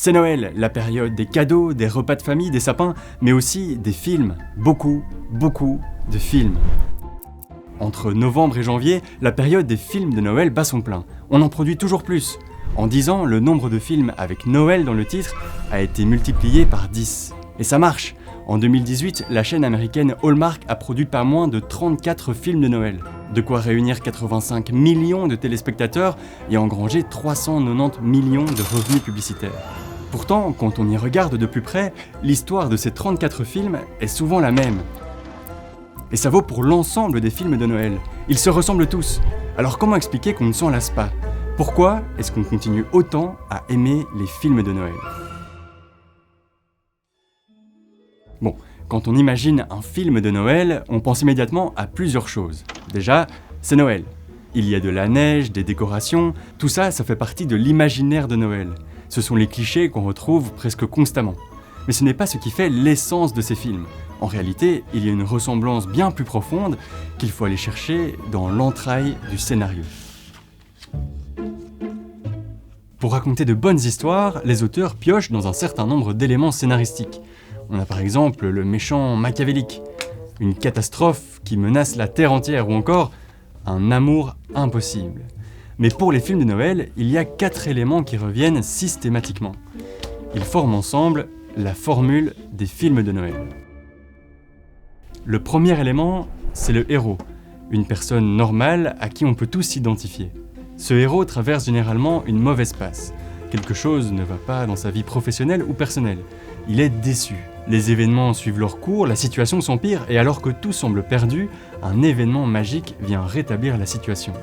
C'est Noël, la période des cadeaux, des repas de famille, des sapins, mais aussi des films. Beaucoup de films. Entre novembre et janvier, la période des films de Noël bat son plein. On en produit toujours plus. En 10 ans, le nombre de films avec Noël dans le titre a été multiplié par 10. Et ça marche. En 2018, la chaîne américaine Hallmark a produit pas moins de 34 films de Noël. De quoi réunir 85 millions de téléspectateurs et engranger 390 millions de revenus publicitaires. Pourtant, quand on y regarde de plus près, l'histoire de ces 34 films est souvent la même. Et ça vaut pour l'ensemble des films de Noël. Ils se ressemblent tous. Alors comment expliquer qu'on ne s'en lasse pas ? Pourquoi est-ce qu'on continue autant à aimer les films de Noël ? Bon, quand on imagine un film de Noël, on pense immédiatement à plusieurs choses. Déjà, c'est Noël. Il y a de la neige, des décorations, tout ça, ça fait partie de l'imaginaire de Noël. Ce sont les clichés qu'on retrouve presque constamment. Mais ce n'est pas ce qui fait l'essence de ces films. En réalité, il y a une ressemblance bien plus profonde qu'il faut aller chercher dans l'entraille du scénario. Pour raconter de bonnes histoires, les auteurs piochent dans un certain nombre d'éléments scénaristiques. On a par exemple le méchant machiavélique, une catastrophe qui menace la terre entière ou encore un amour impossible. Mais pour les films de Noël, il y a 4 éléments qui reviennent systématiquement. Ils forment ensemble la formule des films de Noël. Le premier élément, c'est le héros, une personne normale à qui on peut tous s'identifier. Ce héros traverse généralement une mauvaise passe. Quelque chose ne va pas dans sa vie professionnelle ou personnelle. Il est déçu. Les événements suivent leur cours, la situation s'empire et alors que tout semble perdu, un événement magique vient rétablir la situation.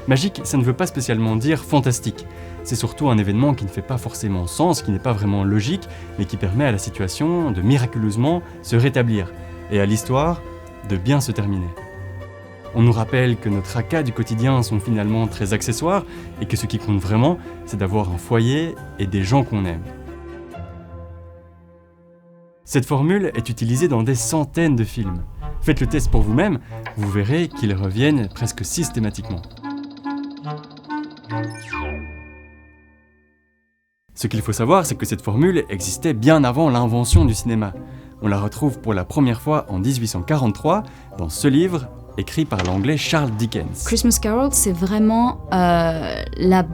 Magique, ça ne veut pas spécialement dire fantastique. C'est surtout un événement qui ne fait pas forcément sens, qui n'est pas vraiment logique, mais qui permet à la situation de miraculeusement se rétablir et à l'histoire de bien se terminer. On nous rappelle que nos tracas du quotidien sont finalement très accessoires et que ce qui compte vraiment, c'est d'avoir un foyer et des gens qu'on aime. Cette formule est utilisée dans des centaines de films. Faites le test pour vous-même, vous verrez qu'ils reviennent presque systématiquement. Ce qu'il faut savoir, c'est que cette formule existait bien avant l'invention du cinéma. On la retrouve pour la première fois en 1843 dans ce livre écrit par l'anglais Charles Dickens. Christmas Carol, c'est vraiment la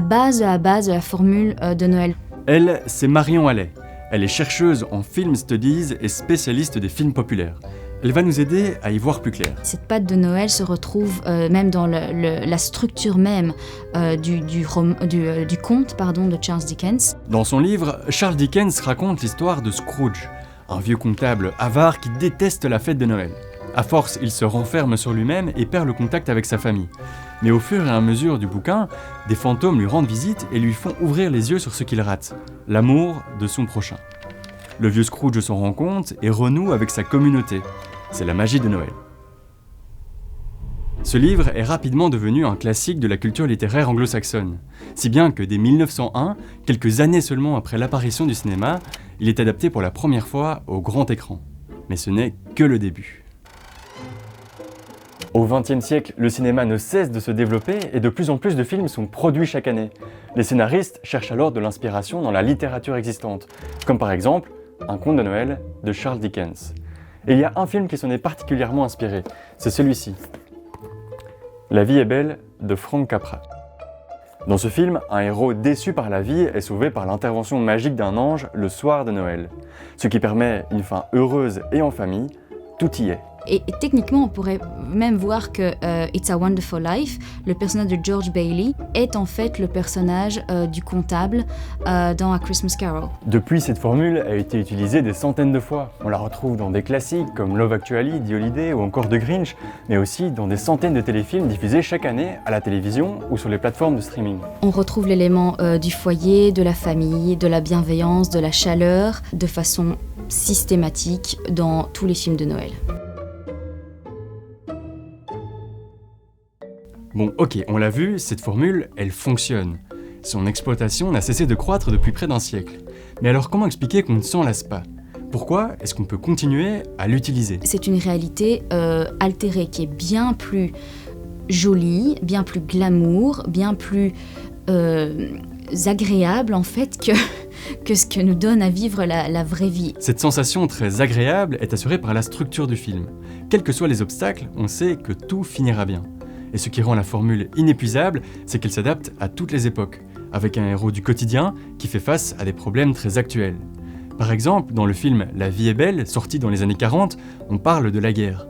base de la formule de Noël. Elle, c'est Marion Allais. Elle est chercheuse en film studies et spécialiste des films populaires. Elle va nous aider à y voir plus clair. Cette patte de Noël se retrouve même dans la structure même du conte de Charles Dickens. Dans son livre, Charles Dickens raconte l'histoire de Scrooge, un vieux comptable avare qui déteste la fête de Noël. À force, il se renferme sur lui-même et perd le contact avec sa famille. Mais au fur et à mesure du bouquin, des fantômes lui rendent visite et lui font ouvrir les yeux sur ce qu'il rate, l'amour de son prochain. Le vieux Scrooge s'en rend compte et renoue avec sa communauté. C'est la magie de Noël. Ce livre est rapidement devenu un classique de la culture littéraire anglo-saxonne, si bien que dès 1901, quelques années seulement après l'apparition du cinéma, il est adapté pour la première fois au grand écran. Mais ce n'est que le début. Au XXe siècle, le cinéma ne cesse de se développer et de plus en plus de films sont produits chaque année. Les scénaristes cherchent alors de l'inspiration dans la littérature existante, comme par exemple Un conte de Noël de Charles Dickens. Et il y a un film qui s'en est particulièrement inspiré, c'est celui-ci. La vie est belle de Frank Capra. Dans ce film, un héros déçu par la vie est sauvé par l'intervention magique d'un ange le soir de Noël. Ce qui permet une fin heureuse et en famille, tout y est. Et techniquement, on pourrait même voir que It's a Wonderful Life, le personnage de George Bailey, est en fait le personnage du comptable dans A Christmas Carol. Depuis, cette formule a été utilisée des centaines de fois. On la retrouve dans des classiques comme Love Actually, The Holiday ou encore The Grinch, mais aussi dans des centaines de téléfilms diffusés chaque année à la télévision ou sur les plateformes de streaming. On retrouve l'élément du foyer, de la famille, de la bienveillance, de la chaleur, de façon systématique dans tous les films de Noël. Bon, ok, on l'a vu, cette formule, elle fonctionne. Son exploitation n'a cessé de croître depuis près d'un siècle. Mais alors comment expliquer qu'on ne s'en lasse pas ? Pourquoi est-ce qu'on peut continuer à l'utiliser ? C'est une réalité altérée qui est bien plus jolie, bien plus glamour, bien plus agréable en fait que ce que nous donne à vivre la vraie vie. Cette sensation très agréable est assurée par la structure du film. Quels que soient les obstacles, on sait que tout finira bien. Et ce qui rend la formule inépuisable, c'est qu'elle s'adapte à toutes les époques, avec un héros du quotidien qui fait face à des problèmes très actuels. Par exemple, dans le film La vie est belle, sorti dans les années 40, on parle de la guerre.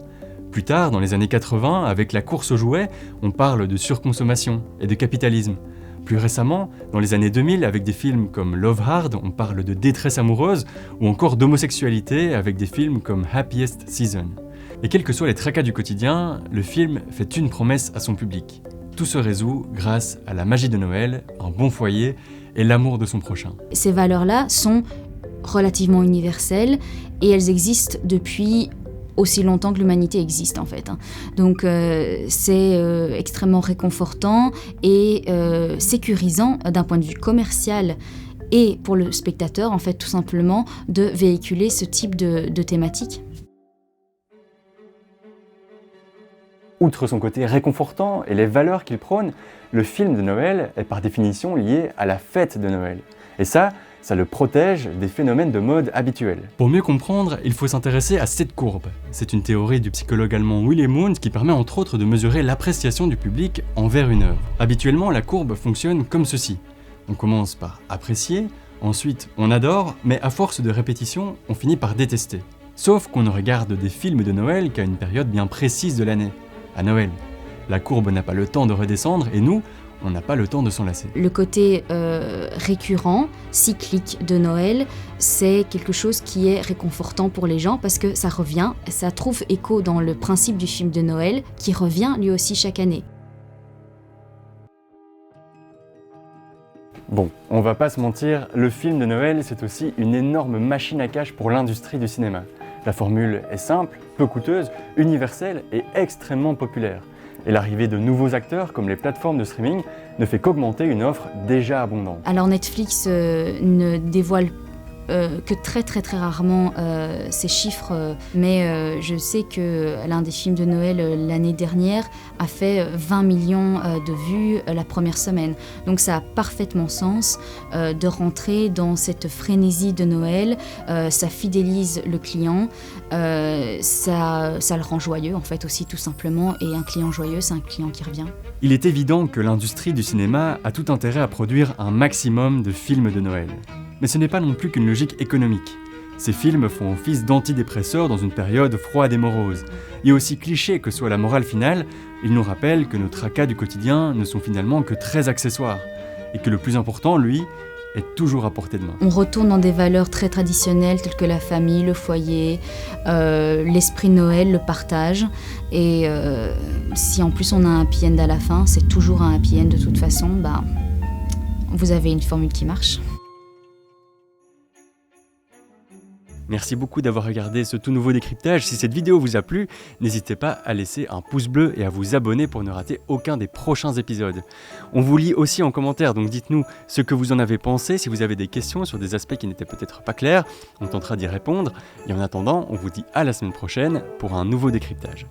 Plus tard, dans les années 80, avec La course aux jouets, on parle de surconsommation et de capitalisme. Plus récemment, dans les années 2000, avec des films comme Love Hard, on parle de détresse amoureuse, ou encore d'homosexualité avec des films comme Happiest Season. Et quels que soient les tracas du quotidien, le film fait une promesse à son public. Tout se résout grâce à la magie de Noël, un bon foyer et l'amour de son prochain. Ces valeurs-là sont relativement universelles et elles existent depuis aussi longtemps que l'humanité existe en fait. Donc c'est extrêmement réconfortant et sécurisant d'un point de vue commercial et pour le spectateur en fait tout simplement de véhiculer ce type de thématique. Outre son côté réconfortant et les valeurs qu'il prône, le film de Noël est par définition lié à la fête de Noël. Et ça le protège des phénomènes de mode habituels. Pour mieux comprendre, il faut s'intéresser à cette courbe. C'est une théorie du psychologue allemand Willy Mund qui permet entre autres de mesurer l'appréciation du public envers une œuvre. Habituellement, la courbe fonctionne comme ceci. On commence par apprécier, ensuite on adore, mais à force de répétition, on finit par détester. Sauf qu'on ne regarde des films de Noël qu'à une période bien précise de l'année, à Noël. La courbe n'a pas le temps de redescendre et nous, on n'a pas le temps de s'en lasser. Le côté récurrent, cyclique de Noël, c'est quelque chose qui est réconfortant pour les gens parce que ça revient, ça trouve écho dans le principe du film de Noël qui revient lui aussi chaque année. Bon, on va pas se mentir, le film de Noël c'est aussi une énorme machine à cash pour l'industrie du cinéma. La formule est simple, peu coûteuse, universelle et extrêmement populaire. Et l'arrivée de nouveaux acteurs comme les plateformes de streaming ne fait qu'augmenter une offre déjà abondante. Alors Netflix ne dévoile que très rarement ces chiffres, mais je sais que l'un des films de Noël l'année dernière a fait 20 millions de vues la première semaine. Donc ça a parfaitement sens de rentrer dans cette frénésie de Noël, ça fidélise le client, ça le rend joyeux en fait aussi tout simplement, et un client joyeux c'est un client qui revient. Il est évident que l'industrie du cinéma a tout intérêt à produire un maximum de films de Noël. Mais ce n'est pas non plus qu'une logique économique. Ces films font office d'antidépresseurs dans une période froide et morose. Et aussi cliché que soit la morale finale, ils nous rappellent que nos tracas du quotidien ne sont finalement que très accessoires, et que le plus important, lui, est toujours à portée de main. On retourne dans des valeurs très traditionnelles telles que la famille, le foyer, l'esprit de Noël, le partage. Et si en plus on a un happy end à la fin, c'est toujours un happy end de toute façon, vous avez une formule qui marche. Merci beaucoup d'avoir regardé ce tout nouveau décryptage. Si cette vidéo vous a plu, n'hésitez pas à laisser un pouce bleu et à vous abonner pour ne rater aucun des prochains épisodes. On vous lit aussi en commentaire, donc dites-nous ce que vous en avez pensé. Si vous avez des questions sur des aspects qui n'étaient peut-être pas clairs, on tentera d'y répondre. Et en attendant, on vous dit à la semaine prochaine pour un nouveau décryptage.